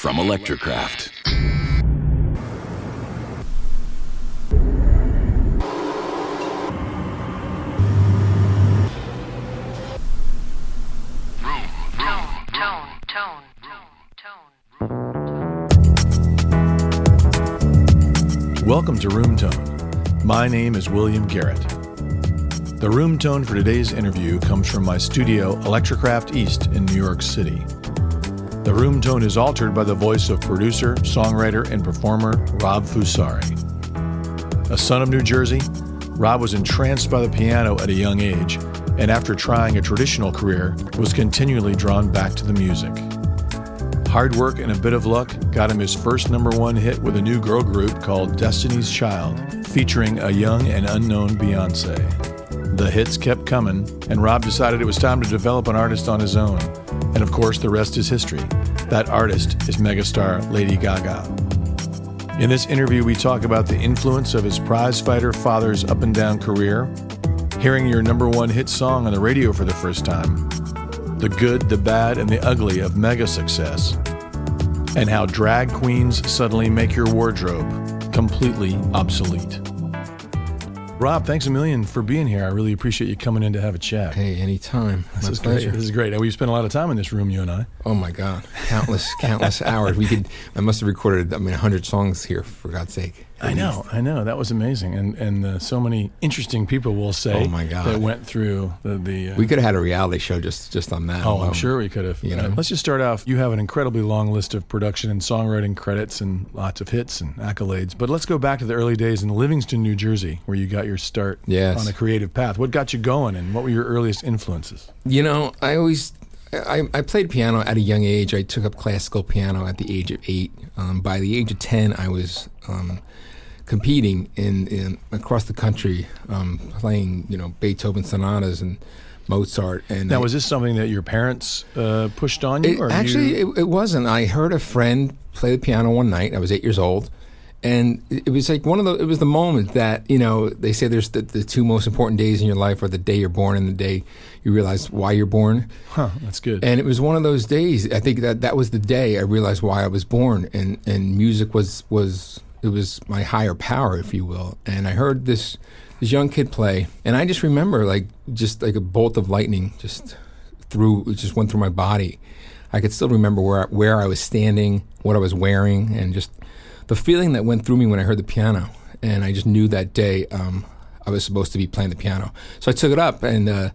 from Electrocraft. Welcome to Room Tone. My name is William Garrett. The room tone for today's interview comes from my studio, Electrocraft East in New York City. The room tone is altered by the voice of producer, songwriter, and performer Rob Fusari. A son of New Jersey, Rob was entranced by the piano at a young age, and after trying a traditional career, was continually drawn back to the music. Hard work and a bit of luck got him his first #1 hit with a new girl group called Destiny's Child, featuring a young and unknown Beyoncé. The hits kept coming, and Rob decided it was time to develop an artist on his own. And of course, the rest is history. That artist is megastar Lady Gaga. In this interview, we talk about the influence of his prizefighter father's up-and-down career, hearing your #1 hit song on the radio for the first time, the good, the bad, and the ugly of mega success, and how drag queens suddenly make your wardrobe completely obsolete. Rob, thanks a million for being here. I really appreciate you coming in to have a chat. Hey, anytime. This is great. This is great. And we spent a lot of time in this room, you and I. Oh my God, countless hours. I must have recorded 100 songs here, for God's sake. I know. That was amazing, and so many interesting people will say. Oh my God. That went through the. We could have had a reality show just on that. Oh, I'm sure we could have. You know? Let's just start off. You have an incredibly long list of production and songwriting credits and lots of hits and accolades. But let's go back to the early days in Livingston, New Jersey, where you got your start on a creative path. What got you going, and what were your earliest influences? I played piano at a young age. I took up classical piano at the age of 8. By the age of 10, I was competing in across the country, playing Beethoven sonatas and Mozart. And now, was this something that your parents pushed on you? It wasn't. I heard a friend play the piano one night. I was 8 years old. And it was like it was the moment that, they say there's the two most important days in your life are the day you're born and the day you realize why you're born. Huh, that's good. And it was one of those days. I think that was the day I realized why I was born. And music was my higher power, if you will. And I heard this young kid play, and I just remember just like a bolt of lightning just went through my body. I could still remember where I was standing, what I was wearing, and just the feeling that went through me when I heard the piano. And I just knew that day I was supposed to be playing the piano. So I took it up, and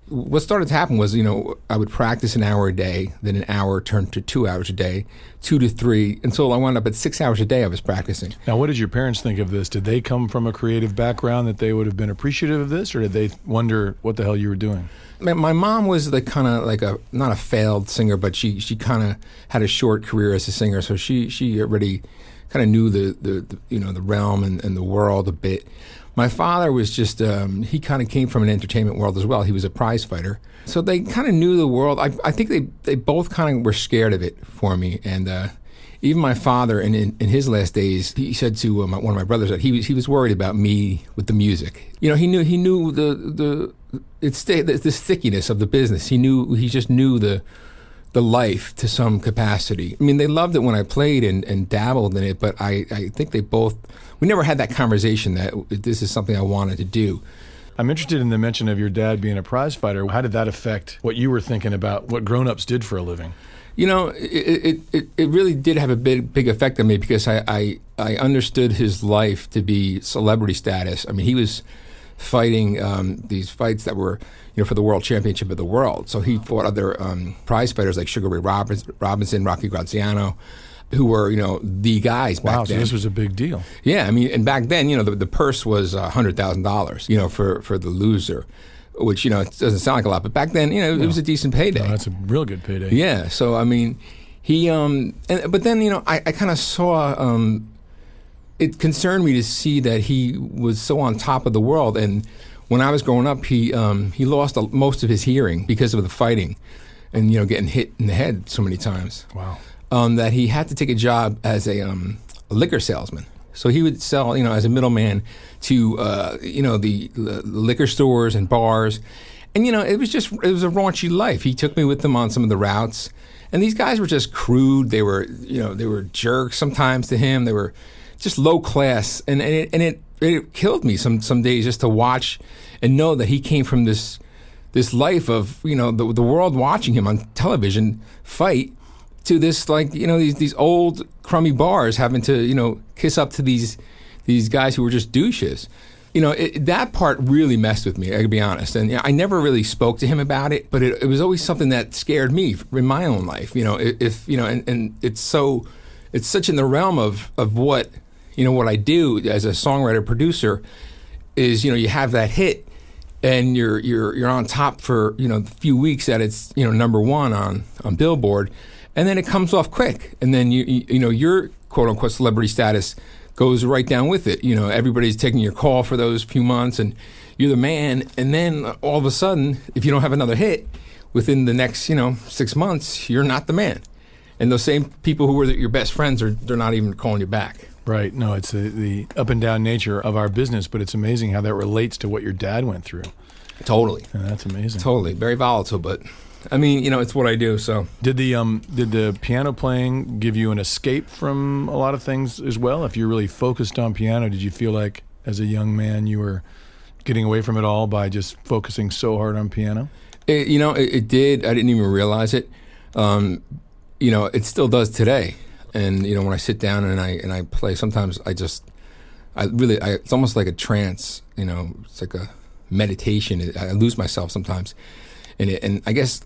what started to happen was, I would practice an hour a day, then an hour turned to 2 hours a day, 2 to 3, until I wound up at 6 hours a day I was practicing. Now, what did your parents think of this? Did they come from a creative background that they would have been appreciative of this, or did they wonder what the hell you were doing? My mom was not a failed singer, but she kind of had a short career as a singer, so she already kind of knew the realm and the world a bit. My father was just he kind of came from an entertainment world as well. He was a prize fighter, so they kind of knew the world. I think they both kind of were scared of it for me, and even my father, in his last days, he said to one of my brothers that he was worried about me with the music. He knew the stickiness of the business. He just knew the life to some capacity. I mean, they loved it when I played and dabbled in it, but I think we never had that conversation that this is something I wanted to do. I'm interested in the mention of your dad being a prize fighter. How did that affect what you were thinking about what grown-ups did for a living? It really did have a big effect on me, because I understood his life to be celebrity status. I mean, he was fighting these fights that were, for the world championship of the world. So he fought other prize fighters like Sugar Ray Robinson, Rocky Graziano, who were, the guys back then. So this was a big deal. Yeah, I mean, and back then, the purse was $100,000, for the loser, which, it doesn't sound like a lot, but back then, it was a decent payday. No, that's a real good payday. Yeah, so, I mean, but then, I kind of saw, it concerned me to see that he was so on top of the world, and when I was growing up, he lost most of his hearing because of the fighting and, getting hit in the head so many times. Wow. That he had to take a job as a liquor salesman. So he would sell, as a middleman to, the liquor stores and bars. And, it was a raunchy life. He took me with him on some of the routes. And these guys were just crude. They were, they were jerks sometimes to him. They were just low class. And it killed me some days just to watch and know that he came from this life of, the world watching him on television fight to this, like, these old crummy bars having to, kiss up to these guys who were just douches. That part really messed with me, I gotta be honest. And I never really spoke to him about it, but it was always something that scared me in my own life. And it's such in the realm of what, what I do as a songwriter producer is, you have that hit and you're on top for, the few weeks that it's, number one on Billboard, and then it comes off quick. And then your quote unquote celebrity status goes right down with it. Everybody's taking your call for those few months and you're the man. And then all of a sudden, if you don't have another hit within the next, 6 months, you're not the man. And those same people who were your best friends, they're not even calling you back. Right. No, it's the up and down nature of our business, but it's amazing how that relates to what your dad went through. Totally. Yeah, that's amazing. Totally. Very volatile, but I mean, it's what I do. So did the piano playing give you an escape from a lot of things as well? If you're really focused on piano, did you feel like as a young man you were getting away from it all by just focusing so hard on piano? It did. I didn't even realize it. It still does today. And when I sit down and I play, sometimes it's almost like a trance. It's like a meditation. I lose myself sometimes. And I guess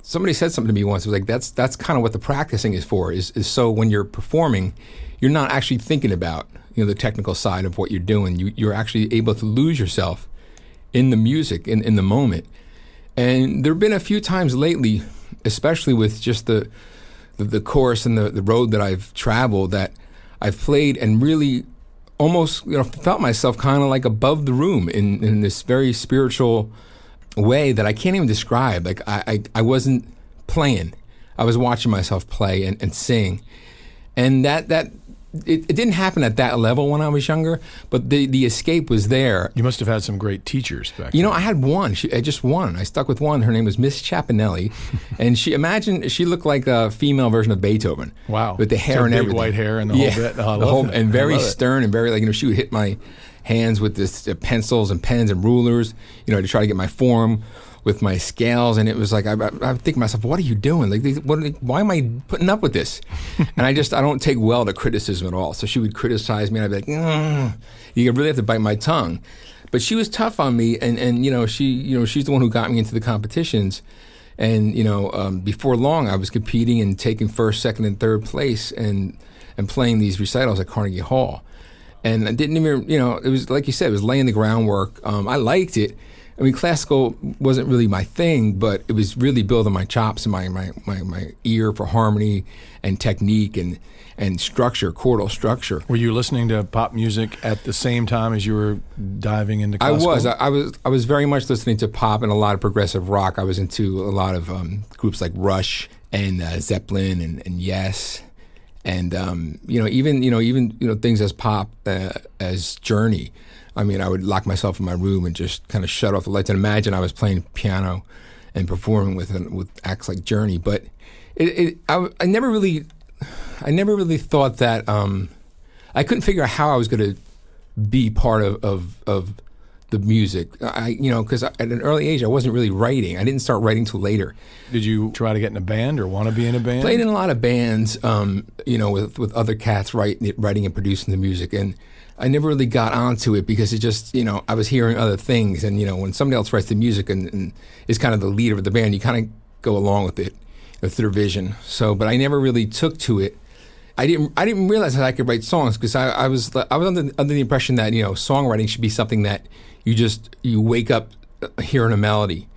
somebody said something to me once. It was like that's kind of what the practicing is for. Is so when you're performing, you're not actually thinking about the technical side of what you're doing. You're actually able to lose yourself in the music, in the moment. And there have been a few times lately, especially with just the course and the road that I've traveled, that I've played and really almost felt myself kind of like above the room in this very spiritual way that I can't even describe. Like I wasn't playing. I was watching myself play and sing. And that it didn't happen at that level when I was younger, but the escape was there. You must have had some great teachers back then. I had one. Just one. I stuck with one. Her name was Miss Chapinelli. And she looked like a female version of Beethoven. Wow. With the hair and everything. White hair and the whole bit. Oh, the whole, and very stern and very she would hit my hands with this pencils and pens and rulers, to try to get my form with my scales. And it was like, I think to myself, what are you doing? Like, why am I putting up with this? And I don't take well to criticism at all. So she would criticize me and I'd be like, you really have to bite my tongue. But she was tough on me. And she's the one who got me into the competitions. And, before long I was competing and taking first, second, and third place and playing these recitals at Carnegie Hall. And I didn't even, it was like you said, it was laying the groundwork. I liked it. I mean, classical wasn't really my thing, but it was really building my chops and my ear for harmony and technique and structure, chordal structure. Were you listening to pop music at the same time as you were diving into classical? I was very much listening to pop and a lot of progressive rock. I was into a lot of groups like Rush and Zeppelin and Yes. And even things as pop as Journey. I mean, I would lock myself in my room and just kind of shut off the lights and imagine I was playing piano and performing with acts like Journey. But I never really thought that I couldn't figure out how I was going to be part of the music. Because at an early age I wasn't really writing. I didn't start writing till later. Did you try to get in a band or want to be in a band? Played in a lot of bands, with other cats writing and producing the music, and I never really got onto it because it just, I was hearing other things, and when somebody else writes the music and is kind of the leader of the band, you kind of go along with it, with their vision. So, but I never really took to it. I didn't realize that I could write songs because I was under the impression that songwriting should be something that you wake up hearing a melody.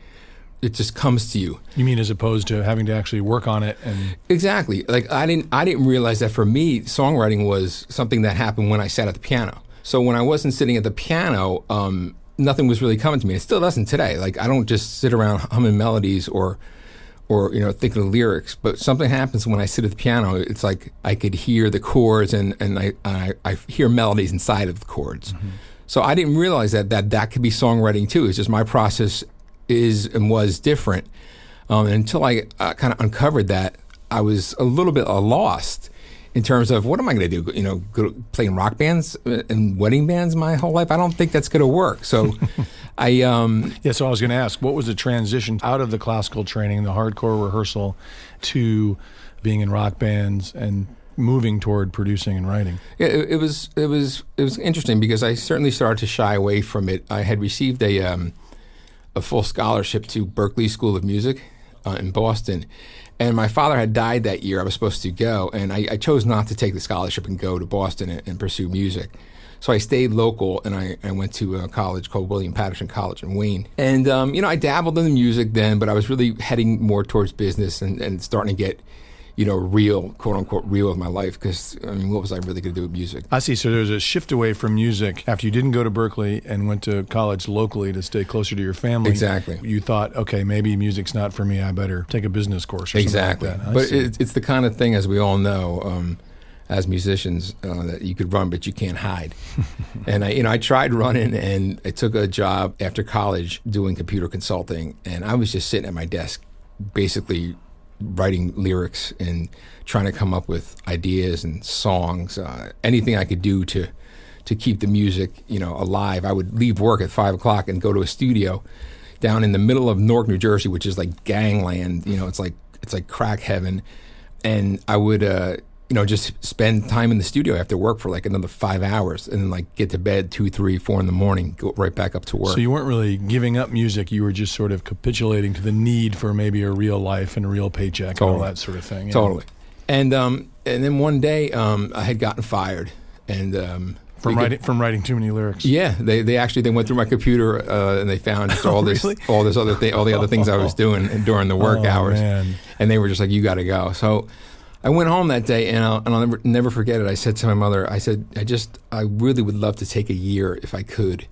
It just comes to you. You mean as opposed to having to actually work on it and Exactly. Like I didn't realize that for me, songwriting was something that happened when I sat at the piano. So when I wasn't sitting at the piano, nothing was really coming to me. It still doesn't today. Like I don't just sit around humming melodies or thinking of lyrics, but something happens when I sit at the piano. It's like I could hear the chords and I hear melodies inside of the chords. Mm-hmm. So I didn't realize that could be songwriting too. It's just my process is and was different. And until I kind of uncovered that, I was a little bit lost in terms of what am I going to do? You know, play in rock bands and wedding bands my whole life? I don't think that's going to work. So So I was going to ask, what was the transition out of the classical training, the hardcore rehearsal, to being in rock bands and moving toward producing and writing? Yeah, it was interesting because I certainly started to shy away from it. I had received a full scholarship to Berklee School of Music in Boston, and my father had died that year. I was supposed to go, and I chose not to take the scholarship and go to Boston and pursue music. So I stayed local, and I went to a college called William Patterson College in Wayne. And I dabbled in the music then, but I was really heading more towards business and starting to get real, quote unquote, real with my life, because, what was I really going to do with music? I see. So there was a shift away from music after you didn't go to Berklee and went to college locally to stay closer to your family. Exactly. You thought, okay, maybe music's not for me. I better take a business course or exactly. something like that. But it's the kind of thing, as we all know, as musicians, that you could run, but you can't hide. And I tried running, and I took a job after college doing computer consulting, and I was just sitting at my desk, basically writing lyrics and trying to come up with ideas and songs, anything I could do to keep the music, alive. I would leave work at 5 o'clock and go to a studio down in the middle of Newark, New Jersey, which is like gangland. It's like crack heaven, and I would just spend time in the studio after work for like another 5 hours, and then like get to bed 2, 3, 4 in the morning, go right back up to work. So you weren't really giving up music, you were just sort of capitulating to the need for maybe a real life and a real paycheck. Totally. And all that sort of thing. Totally. And then one day I had gotten fired, and from writing too many lyrics. Yeah, they went through my computer and they found all this really? all the other things I was doing during the work hours, man. And they were just like, you got to go. So I went home that day, and I'll never forget it. I said to my mother, I said, I really would love to take a year if I could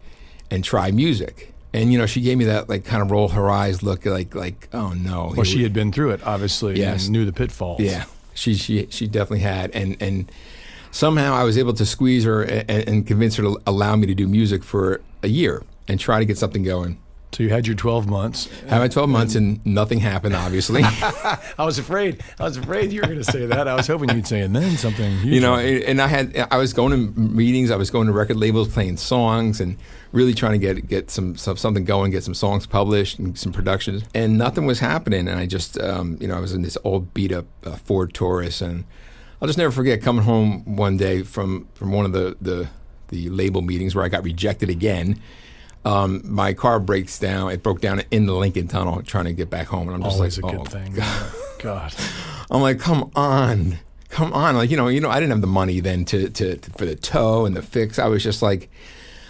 and try music. And, she gave me that, like, kind of roll her eyes look, like oh, no. Well, she had been through it, obviously, yes. And knew the pitfalls. Yeah, she definitely had. And somehow I was able to squeeze her and convince her to allow me to do music for a year and try to get something going. So you had your 12 months. I had 12 months, and nothing happened, obviously. I was afraid you were going to say that. I was hoping you'd say, and then something huge. And I was going to meetings, I was going to record labels, playing songs, and really trying to get something going, get some songs published and some productions. And nothing was happening. And I just, I was in this old beat-up Ford Taurus, and I'll just never forget coming home one day from one of the label meetings where I got rejected again. My car breaks down. It broke down in the Lincoln Tunnel trying to get back home. And I'm just always like, a good thing. God. I'm like, come on. Like, I didn't have the money then to for the tow and the fix. I was just like,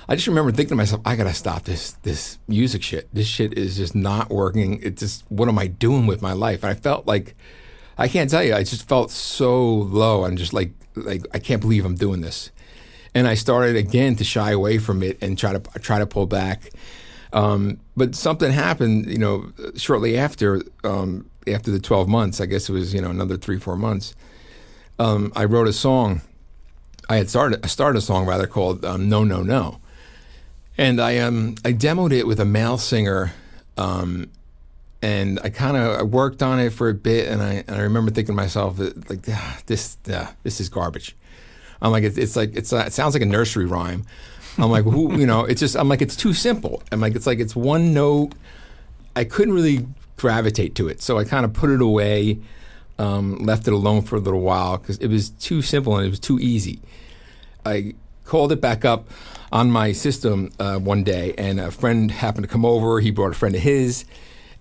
I just remember thinking to myself, I got to stop this music shit. This shit is just not working. It's just, what am I doing with my life? And I felt like, I can't tell you, I just felt so low. I'm just like I can't believe I'm doing this. And I started again to shy away from it and try to pull back. But something happened, shortly after the 12 months. I guess it was another 3-4 months. I wrote a song. I started a song rather called "No No No," and I demoed it with a male singer, and I kind of worked on it for a bit. And I remember thinking to myself that, like, this is garbage. I'm like, it sounds like a nursery rhyme. I'm like, it's too simple. I'm like, it's one note. I couldn't really gravitate to it, so I kind of put it away, left it alone for a little while because it was too simple and it was too easy. I called it back up on my system one day, and a friend happened to come over. He brought a friend of his.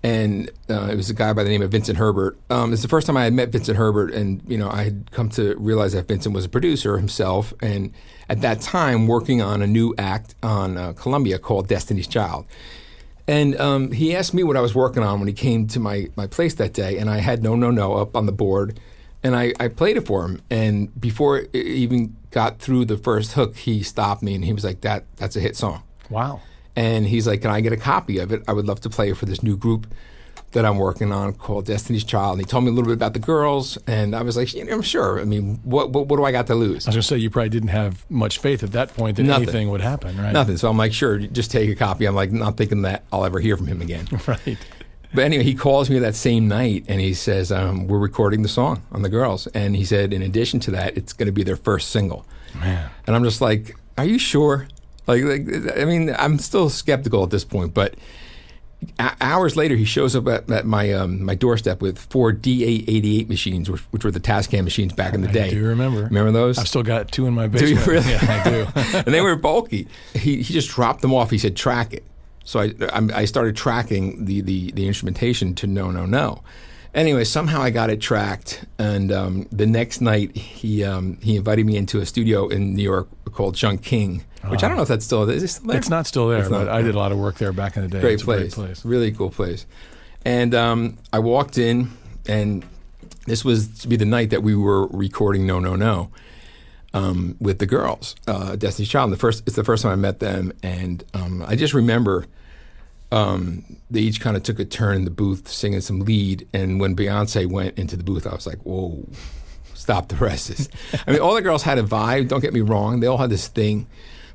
And it was a guy by the name of Vincent Herbert. It's the first time I had met Vincent Herbert, and I had come to realize that Vincent was a producer himself, and at that time working on a new act on Columbia called Destiny's Child. And he asked me what I was working on when he came to my place that day, and I had No No No up on the board, and I played it for him. And before it even got through the first hook, he stopped me, and he was like, "That's a hit song." Wow. And he's like, "Can I get a copy of it? I would love to play it for this new group that I'm working on called Destiny's Child. And he told me a little bit about the girls, and I was like, I'm sure. I mean, what do I got to lose? I was going to say, you probably didn't have much faith at that point that anything would happen, right? Nothing. So I'm like, sure, just take a copy. I'm like, not thinking that I'll ever hear from him again. Right. But anyway, he calls me that same night, and he says, we're recording the song on the girls. And he said, in addition to that, it's going to be their first single. Man. And I'm just like, are you sure? Like, I mean, I'm still skeptical at this point, but hours later, he shows up at my my doorstep with 4 DA88 machines, which were the Tascam machines back in the day. I do remember. Remember those? I've still got 2 in my basement. Do you really? Yeah, I do. And they were bulky. He just dropped them off. He said, track it. So I started tracking the instrumentation to No, No, No. Anyway, somehow I got it tracked, and the next night he invited me into a studio in New York called Junk King, which I don't know if that's still, is it still there? It's not still there, but I did a lot of work there back in the day. Great It's place. a great place. Really cool place. And I walked in, and this was to be the night that we were recording No, No, No with the girls, Destiny's Child. It's the first time I met them, and I just remember they each kind of took a turn in the booth singing some lead, and when Beyonce went into the booth, I was like, whoa, stop the presses. I mean, all the girls had a vibe, don't get me wrong. They all had this thing,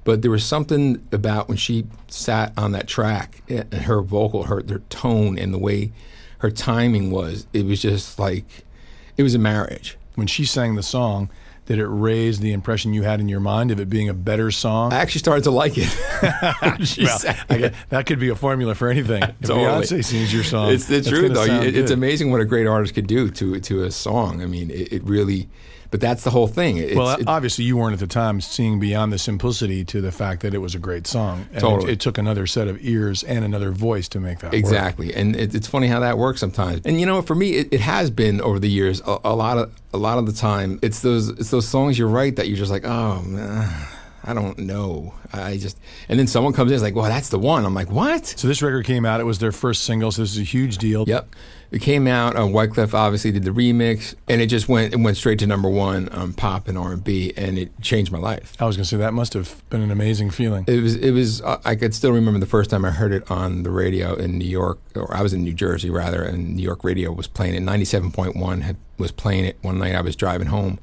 but there was something about when she sat on that track, and her vocal, her tone, and the way her timing was, it was just like, it was a marriage. When she sang the song, did it raise the impression you had in your mind of it being a better song? I actually started to like it. That could be a formula for anything. If Totally. Beyonce sings your song, It's true, though. It's good. amazing what a great artist could do to a song. I mean, it really, but that's the whole thing. Obviously, you weren't at the time seeing beyond the simplicity to the fact that it was a great song. And Totally. it took another set of ears and another voice to make that work. Exactly. And it's funny how that works sometimes. And, you know, for me, it has been over the years, a lot of the time, it's those songs you're right that you're just like, oh, man, I don't know. And then someone comes in and is like, well, that's the one. I'm like, what? So this record came out. It was their first single, so this is a huge deal. Yep. It came out. Wyclef obviously did the remix, and it went straight to number one on pop and R&B, and it changed my life. I was going to say that must have been an amazing feeling. It was. I could still remember the first time I heard it on the radio in New York, or I was in New Jersey rather, and New York radio was playing it. 97.1 was playing it one night. I was driving home,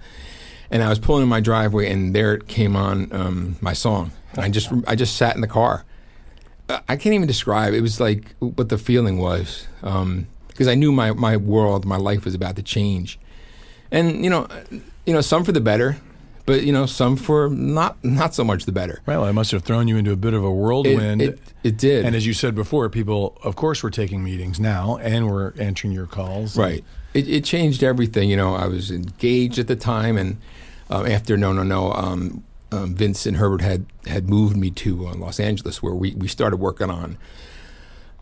and I was pulling in my driveway, and there it came on, my song. And I just sat in the car. I can't even describe. It was like what the feeling was. Because I knew my world, my life was about to change, and you know, some for the better, but you know, some for not so much the better. Well, it must have thrown you into a bit of a whirlwind. It did. And as you said before, people, of course, were taking meetings now, and were answering your calls. Right. It changed everything. You know, I was engaged at the time, and after No, No, No, Vince and Herbert had moved me to Los Angeles, where we started working on.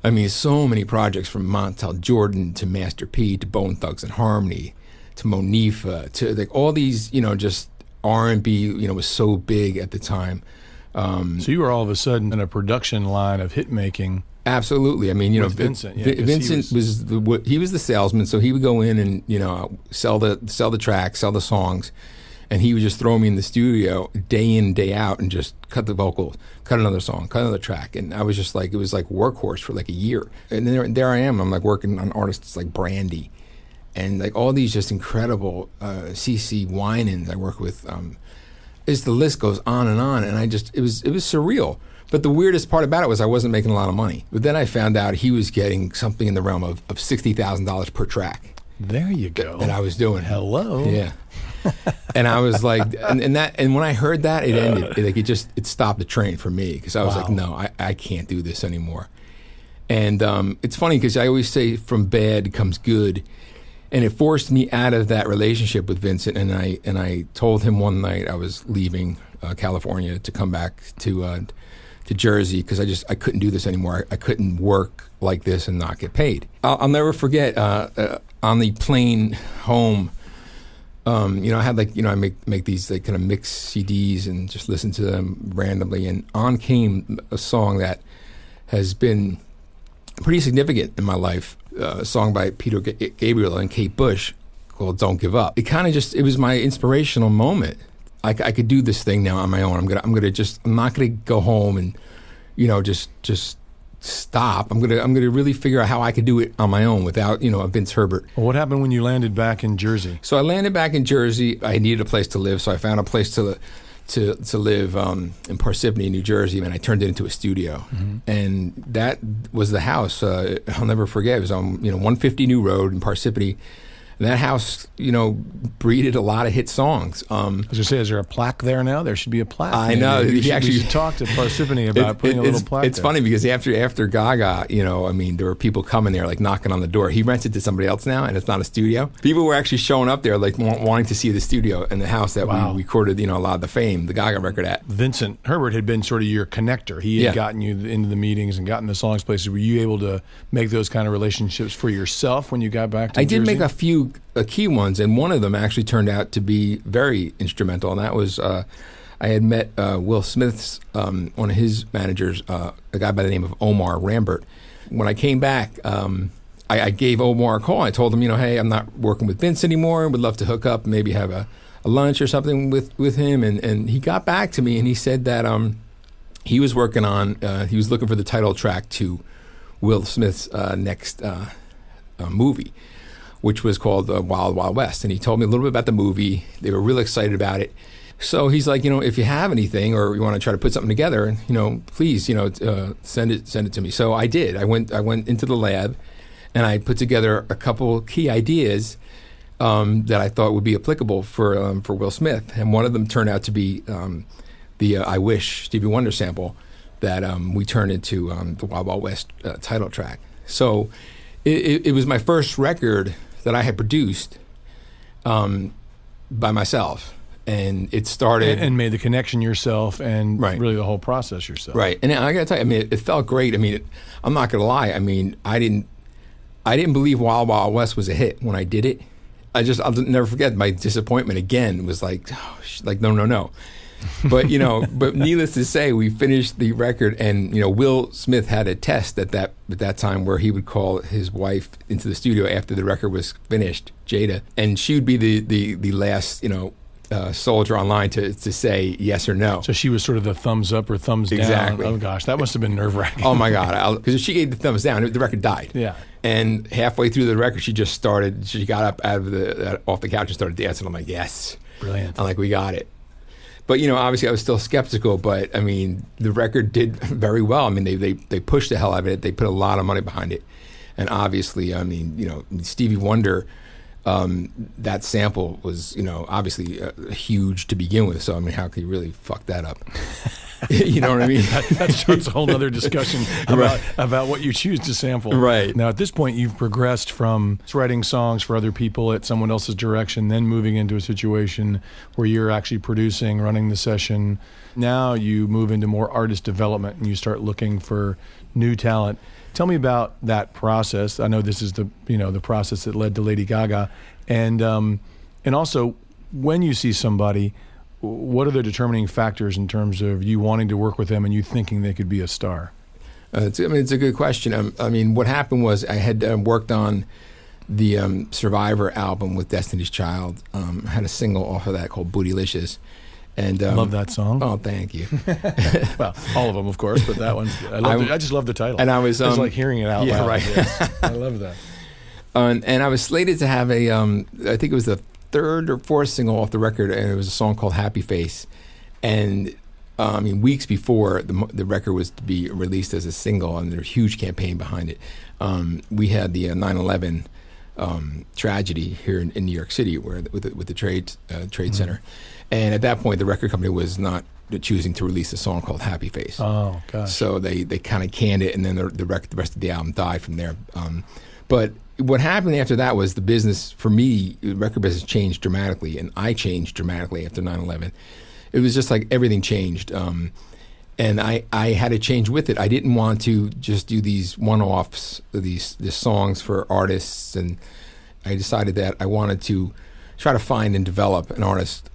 I mean, so many projects from Montel Jordan to Master P to Bone Thugs and Harmony to Monifa to like all these, you know, just R&B, you know, was so big at the time. So you were all of a sudden in a production line of hit making. Absolutely. I mean, you know, Vincent. Yeah, Vincent he was the salesman, so he would go in and, you know, sell the tracks, sell the songs. And he would just throw me in the studio day in, day out and just cut the vocals, cut another song, cut another track. And I was just like, it was like workhorse for like a year. And there I am. I'm like working on artists like Brandy and like all these just incredible CeCe Winans I work with. The list goes on. And it was surreal. But the weirdest part about it was I wasn't making a lot of money. But then I found out he was getting something in the realm of $60,000 per track. There you go. That I was doing. Hello. Yeah. And I was like, and when I heard that, it ended. It stopped the train for me because I was like, no, I can't do this anymore. And it's funny because I always say from bad comes good, and it forced me out of that relationship with Vincent. And I told him one night I was leaving California to come back to Jersey because I couldn't do this anymore. I couldn't work like this and not get paid. I'll never forget on the plane home. You know, I had like, you know, I make these like kind of mixed CDs and just listen to them randomly. And on came a song that has been pretty significant in my life, a song by Peter Gabriel and Kate Bush called Don't Give Up. It was my inspirational moment. I could do this thing now on my own. I'm not gonna go home and, you know, just stop. I'm gonna really figure out how I could do it on my own without a Vince Herbert. Well, what happened when you landed back in Jersey? So I landed back in Jersey. I needed a place to live, so I found a place to live in Parsippany, New Jersey, and I turned it into a studio. And that was the house. I'll never forget. It was on 150 New Road in Parsippany. And that house, breeded a lot of hit songs. I was going to say, is there a plaque there now? There should be a plaque. I know. We should talk to Parsippany about putting a little plaque It's there. funny because after Gaga, there were people coming there, like knocking on the door. He rents it to somebody else now, and it's not a studio. People were actually showing up there, like wanting to see the studio and the house that we recorded, a lot of the Fame, the Gaga record at. Vincent Herbert had been sort of your connector. He had gotten you into the meetings and gotten the songs places. Were you able to make those kind of relationships for yourself when you got back to I Jersey? did make a few key ones, and one of them actually turned out to be very instrumental, and that was I had met Will Smith's one of his managers, a guy by the name of Omar Rambert. When I came back, I gave Omar a call. I told him, hey, I'm not working with Vince anymore. Would love to hook up, maybe have a lunch or something with him. And he got back to me, and he said that he was working on, he was looking for the title track to Will Smith's next movie, which was called Wild Wild West. And he told me a little bit about the movie. They were really excited about it. So he's like, if you have anything or you want to try to put something together, please, send it to me. So I did. I went into the lab and I put together a couple key ideas that I thought would be applicable for Will Smith. And one of them turned out to be the I Wish Stevie Wonder sample that we turned into the Wild Wild West title track. So it was my first record that I had produced by myself, and it started and made the connection yourself, and really the whole process yourself. Right, and I got to tell you, it felt great. I'm not gonna lie. I didn't believe Wild Wild West was a hit when I did it. I'll never forget my disappointment. Again, it was like, no. But but needless to say, we finished the record, and Will Smith had a test at that time where he would call his wife into the studio after the record was finished, Jada, and she would be the last soldier online to say yes or no. So she was sort of the thumbs up or thumbs down. Exactly. Oh gosh, that must have been nerve-wracking. Oh my God, because if she gave the thumbs down, the record died. Yeah. And halfway through the record, she got up off the couch and started dancing. I'm like, yes. Brilliant. I'm like, we got it. But obviously I was still skeptical. But the record did very well. They pushed the hell out of it. They put a lot of money behind it, and obviously, Stevie Wonder, that sample was obviously huge to begin with. So how could you really fuck that up? You know what I mean? That starts a whole other discussion about what you choose to sample. Right. Now, at this point, you've progressed from writing songs for other people at someone else's direction, then moving into a situation where you're actually producing, running the session. Now you move into more artist development and you start looking for new talent. Tell me about that process. I know this is the process that led to Lady Gaga, and also when you see somebody, what are the determining factors in terms of you wanting to work with them and you thinking they could be a star? It's a good question. What happened was I had worked on the Survivor album with Destiny's Child. I had a single off of that called Bootylicious. And I love that song. Oh, thank you. Well, all of them, of course, but that one's. I just love the title. And I was it's like hearing it out loud. Right. Yes. I love that. And I was slated to have I think it was the third or fourth single off the record, and it was a song called Happy Face. And weeks before the record was to be released as a single, and there's a huge campaign behind it. We had the 9/11 tragedy here in New York City, with the Trade Center. And at that point, the record company was not choosing to release a song called Happy Face. Oh, gosh. So they kind of canned it, and then the rest of the album died from there. But what happened after that was the business, for me, the record business changed dramatically, and I changed dramatically after 9/11. It was just like everything changed. And I had to change with it. I didn't want to just do these one-offs, these songs for artists, and I decided that I wanted to try to find and develop an artist,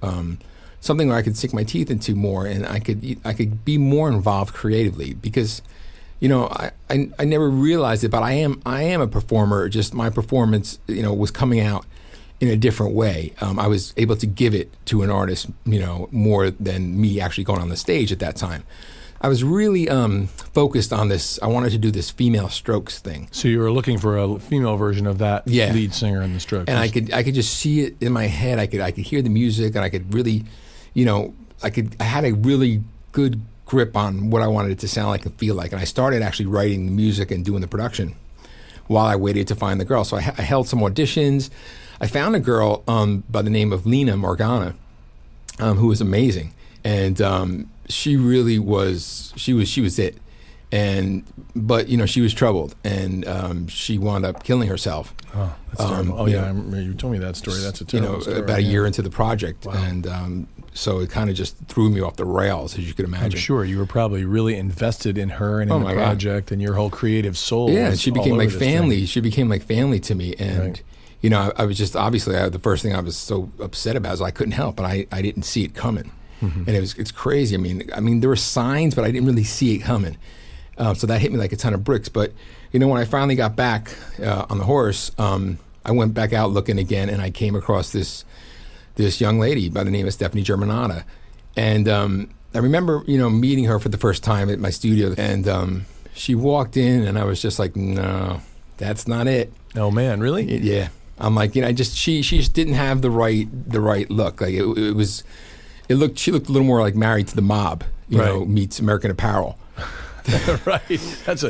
something where I could sink my teeth into more, and I could be more involved creatively, because I never realized it, but I am a performer. Just my performance was coming out in a different way. I was able to give it to an artist more than me actually going on the stage at that time. I was really focused on this. I wanted to do this female Strokes thing. So you were looking for a female version of that lead singer in the Strokes. And I could just see it in my head. I could hear the music, and I could really, I had a really good grip on what I wanted it to sound like and feel like. And I started actually writing the music and doing the production while I waited to find the girl. So I held some auditions. I found a girl by the name of Lena Morgana, who was amazing, and she really was. She was it, but she was troubled, and she wound up killing herself. Oh, that's terrible. Oh yeah, I remember you told me that story. That's a terrible story. About a year into the project, wow. And so it kind of just threw me off the rails, as you could imagine. I'm sure you were probably really invested in her and in the project, and your whole creative soul. Yeah, and she became like family. She became like family to me, and. Right. I was just obviously the first thing I was so upset about is I couldn't help, and I didn't see it coming, and it's crazy. I mean there were signs, but I didn't really see it coming, so that hit me like a ton of bricks. But when I finally got back on the horse, I went back out looking again, and I came across this young lady by the name of Stephanie Germanata, and I remember meeting her for the first time at my studio, and she walked in, and I was just like, no, that's not it. Oh man, really? Yeah. I'm like, she just didn't have the right look. Like she looked a little more like Married to the Mob, meets American Apparel. Right. That's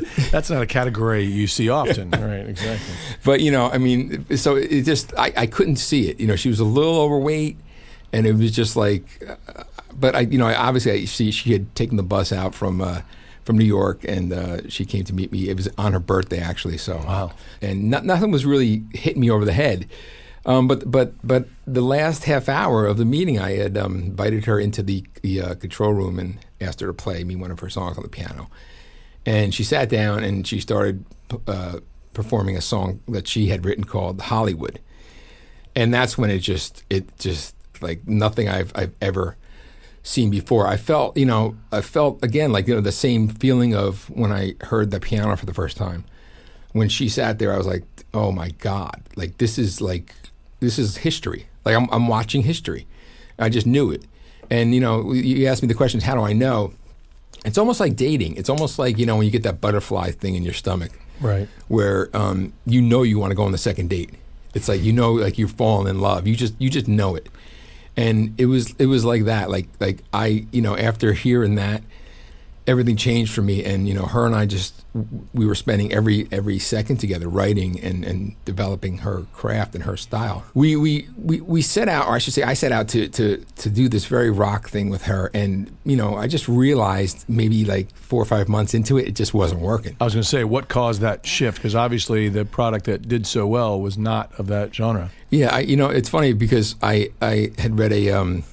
not a category you see often. Right. Exactly. But so it just I couldn't see it. She was a little overweight, and it was just like, but I obviously she had taken the bus out from New York, and she came to meet me. It was on her birthday, actually. So, wow. And nothing was really hitting me over the head. But the last half hour of the meeting, I had invited her into the control room and asked her to play me one of her songs on the piano. And she sat down and she started performing a song that she had written called Hollywood. And that's when it just like nothing I've ever seen before. I felt again like the same feeling of when I heard the piano for the first time. When she sat there, I was like, oh my God, like this is history. Like I'm watching history. I just knew it. And you asked me the questions, how do I know? It's almost like dating. It's almost like when you get that butterfly thing in your stomach, right? Where you want to go on the second date. It's like like you're falling in love. You just know it. And it was like that. Like I, after hearing that, everything changed for me. And her and I we were spending every second together, writing and developing her craft and her style. We set out, or I should say, I set out to do this very rock thing with her. And I just realized maybe like 4 or 5 months into it just wasn't working. I was going to say, what caused that shift? Because obviously the product that did so well was not of that genre. Yeah, it's funny because I had read an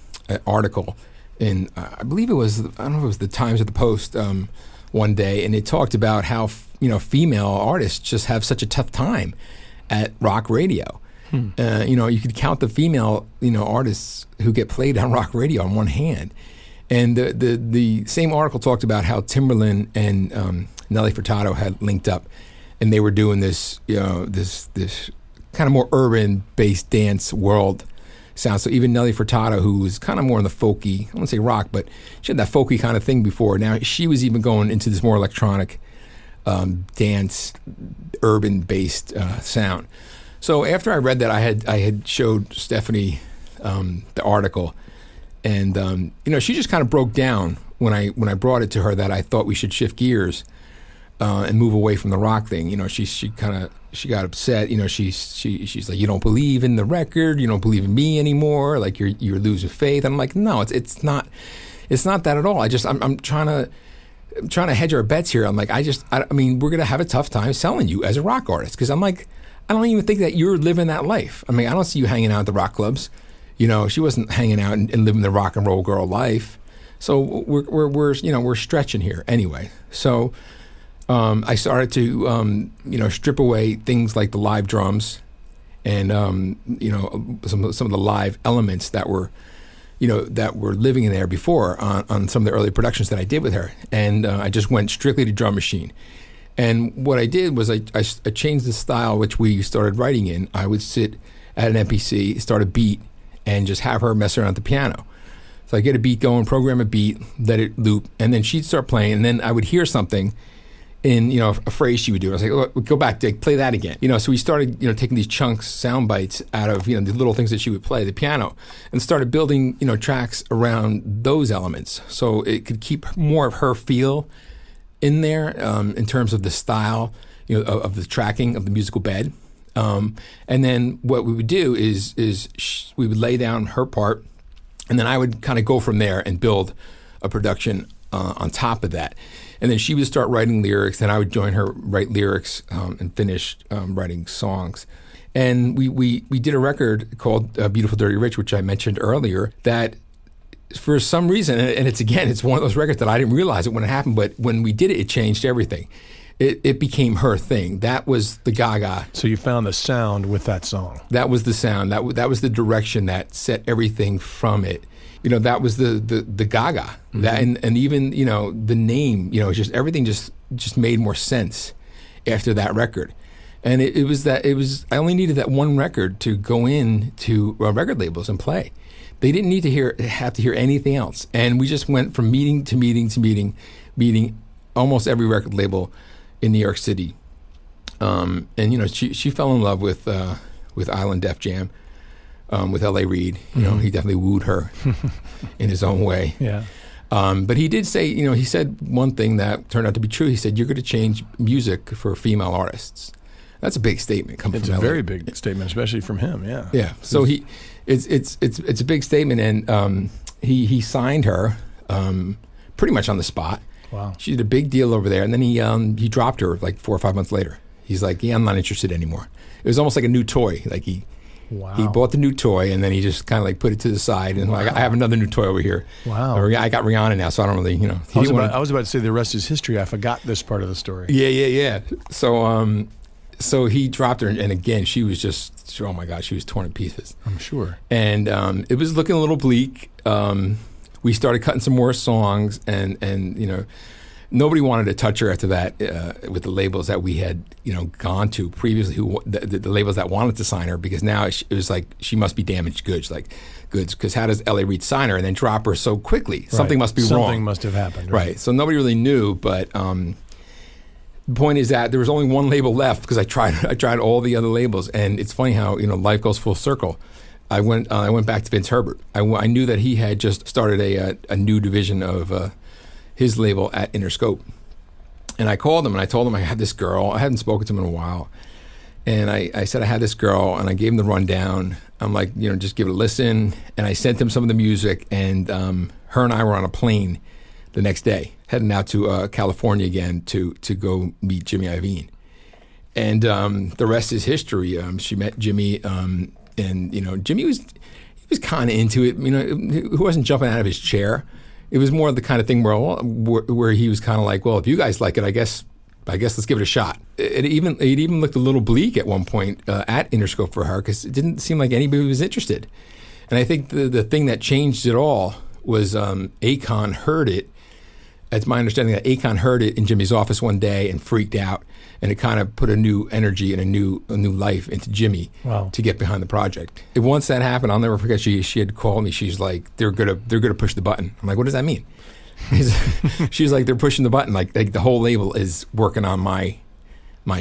article in, I believe it was, I don't know if it was the Times or the Post one day, and it talked about how female artists just have such a tough time at rock radio. You could count the female artists who get played on rock radio on one hand. And the same article talked about how Timberland and Nelly Furtado had linked up, and they were doing this this kind of more urban-based dance world sound. So even Nelly Furtado, who was kind of more in the folky, I wouldn't say rock, but she had that folky kind of thing before. Now she was even going into this more electronic dance, urban-based sound. So after I read that, I had showed Stephanie the article, and she just kind of broke down when I brought it to her that I thought we should shift gears and move away from the rock thing. She got upset. She's like, you don't believe in the record, you don't believe in me anymore. Like you're losing faith. And I'm like, no, it's not that at all. I'm trying to hedge our bets here. I'm like, I mean, we're gonna have a tough time selling you as a rock artist because I'm like, I don't even think that you're living that life. I mean, I don't see you hanging out at the rock clubs. She wasn't hanging out and living the rock and roll girl life. So we're stretching here anyway. So. I started to, strip away things like the live drums and, some of the live elements that were living in there before on some of the early productions that I did with her. And I just went strictly to drum machine. And what I did was I changed the style which we started writing in. I would sit at an MPC, start a beat, and just have her mess around at the piano. So I get a beat going, program a beat, let it loop, and then she'd start playing, and then I would hear something in, a phrase she would do. I was like, oh, go back, play that again. So we started, taking these chunks, sound bites out of, the little things that she would play, the piano, and started building, tracks around those elements. So it could keep more of her feel in there in terms of the style, of the tracking of the musical bed. And then what we would do is we would lay down her part, and then I would kind of go from there and build a production on top of that. And then she would start writing lyrics, and I would join her, write lyrics, and finish writing songs. And we did a record called Beautiful Dirty Rich, which I mentioned earlier, that for some reason, and it's one of those records that I didn't realize it when it happened, but when we did it, it changed everything. It became her thing. That was the Gaga. So you found the sound with that song. That was the sound. That was the direction that set everything from it. That was the Gaga. Mm-hmm. That and even the name. Just everything just made more sense after that record. And it was I only needed that one record to go in to record labels and play. They didn't need to have to hear anything else. And we just went from meeting to meeting to meeting almost every record label in New York City. And she fell in love with Island Def Jam, with L.A. Reid. He definitely wooed her in his own way. Yeah. But he did say, he said one thing that turned out to be true. He said, "You're going to change music for female artists." That's a big statement coming from L.A. It's a very big statement, especially from him. Yeah. Yeah. So it's a big statement, and he signed her pretty much on the spot. Wow. She did a big deal over there, and then he dropped her like 4 or 5 months later. He's like, "Yeah, I'm not interested anymore." It was almost like a new toy. Like he bought the new toy, and then he just kind of like put it to the side, and like, I have another new toy over here. Wow. Or, I got Rihanna now, so I don't really, I was about to say the rest is history. I forgot this part of the story. Yeah. So he dropped her, and again, she was just, oh my God, she was torn to pieces. I'm sure. And it was looking a little bleak. We started cutting some more songs, and nobody wanted to touch her after that with the labels that we had gone to previously, the labels that wanted to sign her, because now it was like she must be damaged goods, because how does L.A. Reid sign her and then drop her so quickly? Right. Something must be wrong. Something must have happened. Right. So nobody really knew, but the point is that there was only one label left, because I tried all the other labels, and it's funny how life goes full circle. I went back to Vince Herbert. I knew that he had just started a new division of his label at Interscope, and I called him and I told him I had this girl. I hadn't spoken to him in a while, and I said I had this girl, and I gave him the rundown. I'm like, just give it a listen, and I sent him some of the music, and her and I were on a plane the next day, heading out to California again to go meet Jimmy Iovine, and the rest is history. She met Jimmy. And Jimmy was kind of into it. He wasn't jumping out of his chair. It was more the kind of thing where he was kind of like, well, if you guys like it, I guess let's give it a shot. It even looked a little bleak at one point at Interscope for her, because it didn't seem like anybody was interested. And I think the thing that changed it all was Akon heard it. It's my understanding that Akon heard it in Jimmy's office one day and freaked out, and it kind of put a new energy and a new life into Jimmy. Wow. To get behind the project. And once that happened, I'll never forget. She had called me. She's like, they're gonna push the button. I'm like, what does that mean? She's like, they're pushing the button. Like the whole label is working on my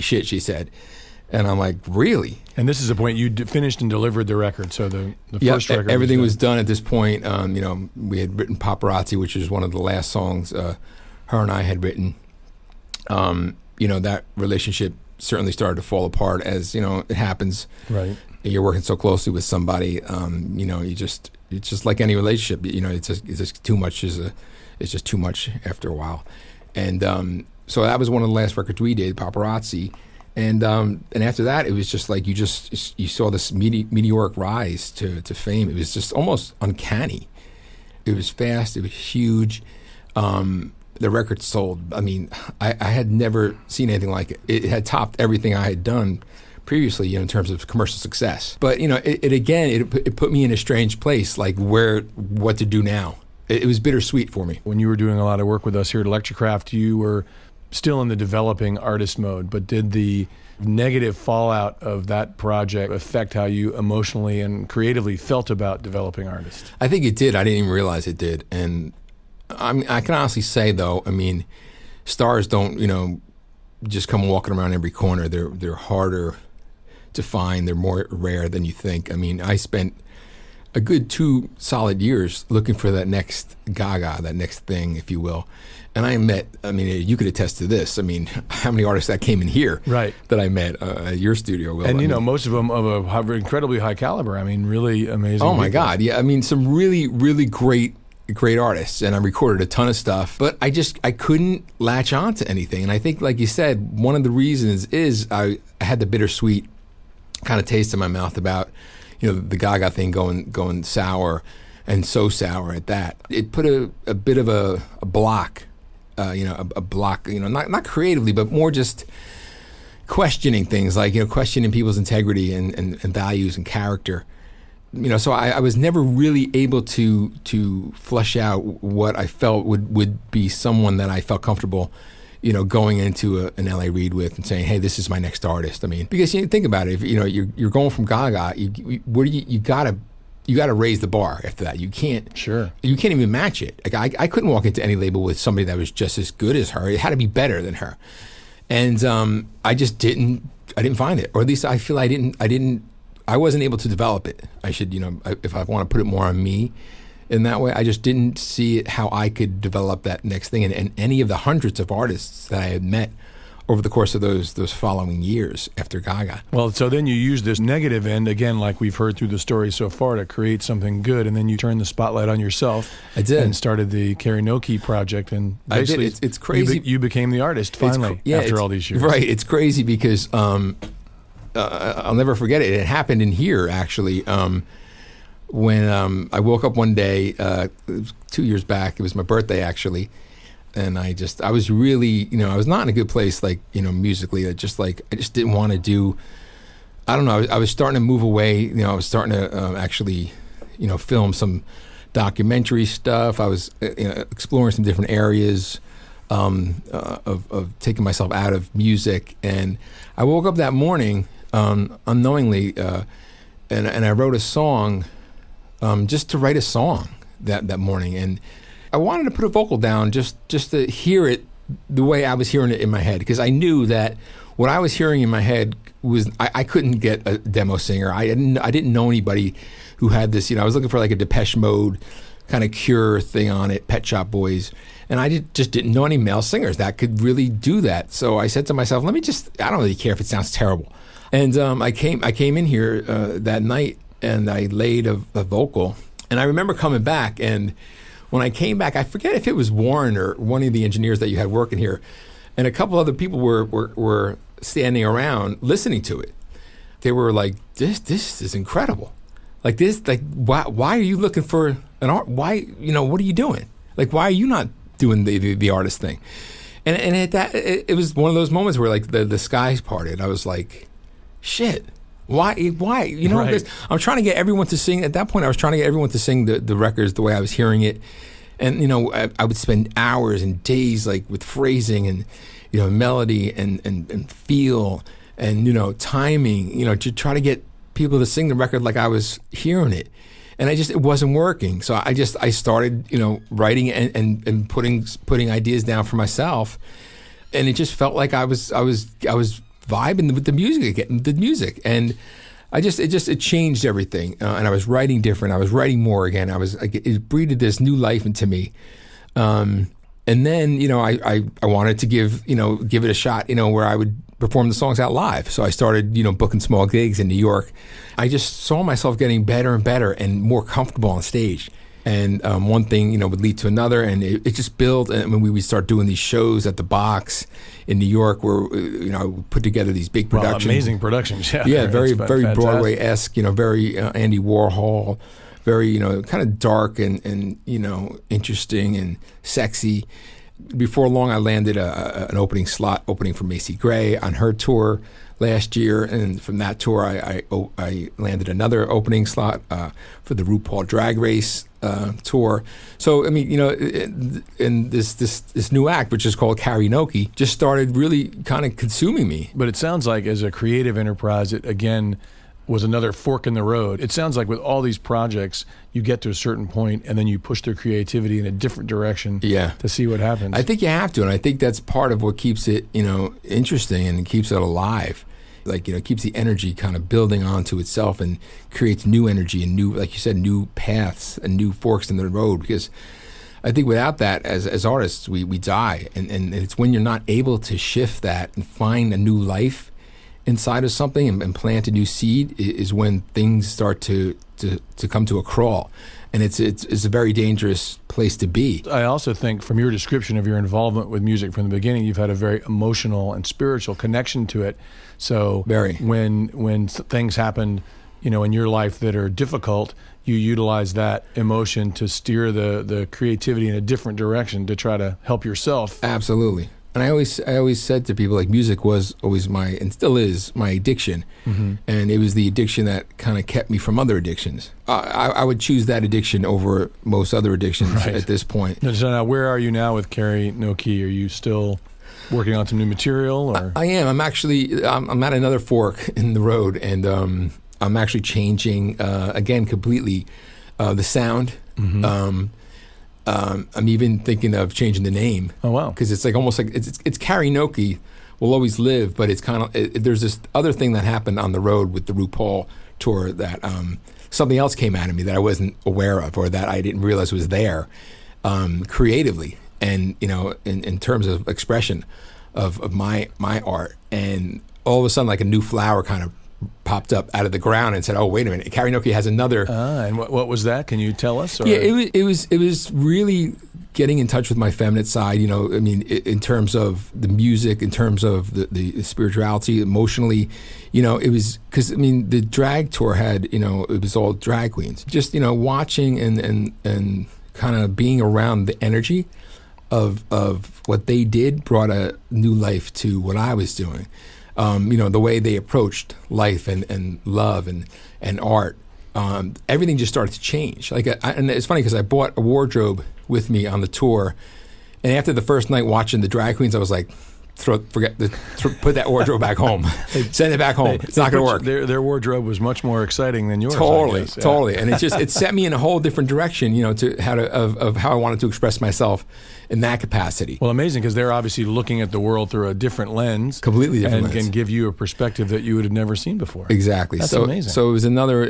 shit. She said, and I'm like, really? And this is the point you finished and delivered the record. So the first record. Everything was done at this point. We had written Paparazzi, which is one of the last songs her and I had written. That relationship certainly started to fall apart, as it happens. Right. You're working so closely with somebody. It's just like any relationship. It's just too much. It's just too much after a while. And so that was one of the last records we did, Paparazzi. And after that, it was just like you saw this meteoric rise to fame. It was just almost uncanny. It was fast. It was huge. The record sold. I mean, I had never seen anything like it. It had topped everything I had done previously, in terms of commercial success. But it put me in a strange place, like what to do now. It was bittersweet for me. When you were doing a lot of work with us here at Electrocraft, you were still in the developing artist mode, but did the negative fallout of that project affect how you emotionally and creatively felt about developing artists? I think it did. I didn't even realize it did. And I can honestly say, though, I mean, stars don't, just come walking around every corner. They're harder to find. They're more rare than you think. I mean, I spent a good 2 solid years looking for that next Gaga, that next thing, if you will. And you could attest to this. I mean, how many artists that came in here that I met at your studio, Will? And, most of them of a incredibly high caliber. I mean, really amazing. Oh, my God. Yeah, I mean, some really, really great artists. And I recorded a ton of stuff. But I couldn't latch on to anything. And I think, like you said, one of the reasons is I had the bittersweet kind of taste in my mouth about, the Gaga thing going sour, and so sour at that. It put a bit of a block. A block, not creatively, but more just questioning things, like, questioning people's integrity and values and character. So I was never really able to flesh out what I felt would be someone that I felt comfortable, going into an LA Reid with and saying, hey, this is my next artist. I mean, because think about it, if you're going from Gaga, you gotta raise the bar after that. You can't even match it. Like I couldn't walk into any label with somebody that was just as good as her. It had to be better than her. And I just didn't find it, or at least I feel I wasn't able to develop it. I should, if I want to put it more on me in that way, I just didn't see it how I could develop that next thing. And any of the hundreds of artists that I had met over the course of those following years after Gaga. Well, so then you use this negative end, again, like we've heard through the story so far, to create something good, and then you turned the spotlight on yourself. I did. And started the Karaoke project, and basically I did. It's crazy. You became the artist, finally, after all these years. Right, it's crazy because I'll never forget it. It happened in here, actually, when I woke up one day, 2 years back. It was my birthday, actually. And I was really, I was not in a good place, like, musically. I just didn't want to do, I don't know, I was starting to move away. I was starting to actually, film some documentary stuff. I was exploring some different areas of taking myself out of music. And I woke up that morning unknowingly, and I wrote a song, just to write a song that morning. And I wanted to put a vocal down just to hear it the way I was hearing it in my head, because I knew that what I was hearing in my head was I couldn't get a demo singer. I didn't know anybody who had this. I was looking for like a Depeche Mode kind of Cure thing on it, Pet Shop Boys, and I just didn't know any male singers that could really do that. So I said to myself, I don't really care if it sounds terrible. And I came in here that night and I laid a vocal, and I remember coming back, and when I came back, I forget if it was Warren or one of the engineers that you had working here, and a couple other people were standing around listening to it. They were like, "This is incredible! Like this, why are you looking for an art? Why, what are you doing? Like, why are you not doing the artist thing?" And at that, it was one of those moments where like the skies parted. I was like, "Shit." Why? Right. I'm trying to get everyone to sing. At that point, I was trying to get everyone to sing the records the way I was hearing it. And, I would spend hours and days like with phrasing and, melody and feel and, timing, to try to get people to sing the record like I was hearing it. And it wasn't working. So I started, writing and putting ideas down for myself. And it just felt like I was vibing with the music, and it changed everything. And I was writing different. I was writing more again. It breathed this new life into me. And then, I wanted to give it a shot, where I would perform the songs out live. So I started, booking small gigs in New York. I just saw myself getting better and better and more comfortable on stage. And one thing, would lead to another, and it just built. And when we would start doing these shows at the Box in New York, where we put together these big productions, amazing productions, yeah, very Broadway-esque, very Andy Warhol, very kind of dark and interesting and sexy. Before long, I landed an opening for Macy Gray on her tour last year, and from that tour, I landed another opening slot for the RuPaul Drag Race tour. So I mean, and this new act, which is called karaoke, just started really kind of consuming me. But it sounds like as a creative enterprise, it again was another fork in the road. It sounds like with all these projects, you get to a certain point and then you push their creativity in a different direction to see what happens. I think you have to, and I think that's part of what keeps it, interesting and keeps it alive. Like, keeps the energy kind of building onto itself and creates new energy and new, like you said, new paths and new forks in the road. Because I think without that, as artists, we die. And it's when you're not able to shift that and find a new life inside of something and plant a new seed is when things start to come to a crawl. And it's a very dangerous place to be. I also think from your description of your involvement with music from the beginning, you've had a very emotional and spiritual connection to it. So when things happen, in your life that are difficult, you utilize that emotion to steer the creativity in a different direction to try to help yourself. Absolutely. And I always said to people, like, music was always and still is my addiction. Mm-hmm. And it was the addiction that kind of kept me from other addictions. I would choose that addiction over most other addictions at this point. So now, where are you now with karaoke? Are you still working on some new material? Or I am. I'm actually, I'm at another fork in the road, and I'm actually changing, again, completely the sound. Mm-hmm. I'm even thinking of changing the name. Oh, wow. Because it's like almost like it's karaoke will always live, but it's kind of there's this other thing that happened on the road with the RuPaul tour that something else came out of me that I wasn't aware of or that I didn't realize was there creatively and in terms of expression of my art, and all of a sudden like a new flower kind of popped up out of the ground and said, "Oh, wait a minute! Karaoke has another." And what was that? Can you tell us? Or? Yeah, it was really getting in touch with my feminine side. I mean, in terms of the music, in terms of the spirituality, emotionally, it was because the drag tour had it was all drag queens. Just watching and kind of being around the energy of what they did brought a new life to what I was doing. The way they approached life and love and art, everything just started to change. And it's funny because I bought a wardrobe with me on the tour, and after the first night watching the drag queens, I was like, put that wardrobe back home, send it back home. It's not going to work. Their wardrobe was much more exciting than yours. Totally, and it set me in a whole different direction, to how I wanted to express myself in that capacity. Well, amazing, because they're obviously looking at the world through a different lens, completely different lens, and can give you a perspective that you would have never seen before. Exactly. That's amazing. So it was another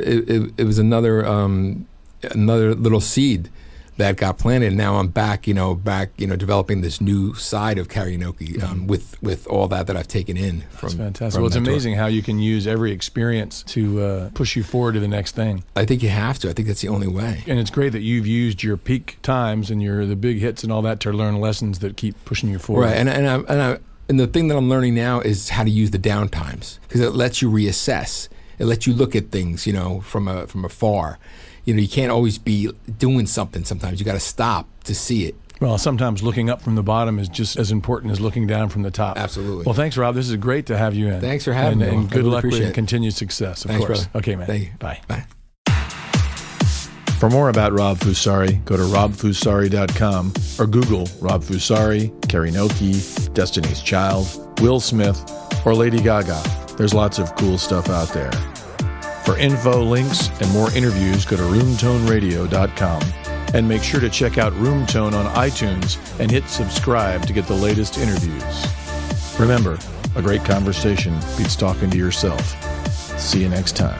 little seed that got planted, and now I'm back developing this new side of karaoke with all that I've taken in from. That's fantastic. Well, it's amazing how you can use every experience to push you forward to the next thing. I think you have to. I think that's the only way. And it's great that you've used your peak times and the big hits and all that to learn lessons that keep pushing you forward. Right, and the thing that I'm learning now is how to use the down times, because it lets you reassess. It lets you look at things, from afar. You can't always be doing something. Sometimes you got to stop to see it. Well, sometimes looking up from the bottom is just as important as looking down from the top. Absolutely. Well, thanks, Rob. This is great to have you in. Thanks for having me. And good luck with continued success, of Thanks, course. brother. Okay, man. Thank you. Bye. Bye. For more about Rob Fusari, go to robfusari.com or Google Rob Fusari, karaoke, Destiny's Child, Will Smith, or Lady Gaga. There's lots of cool stuff out there. For info, links, and more interviews, go to roomtoneradio.com. And make sure to check out Roomtone on iTunes and hit subscribe to get the latest interviews. Remember, a great conversation beats talking to yourself. See you next time.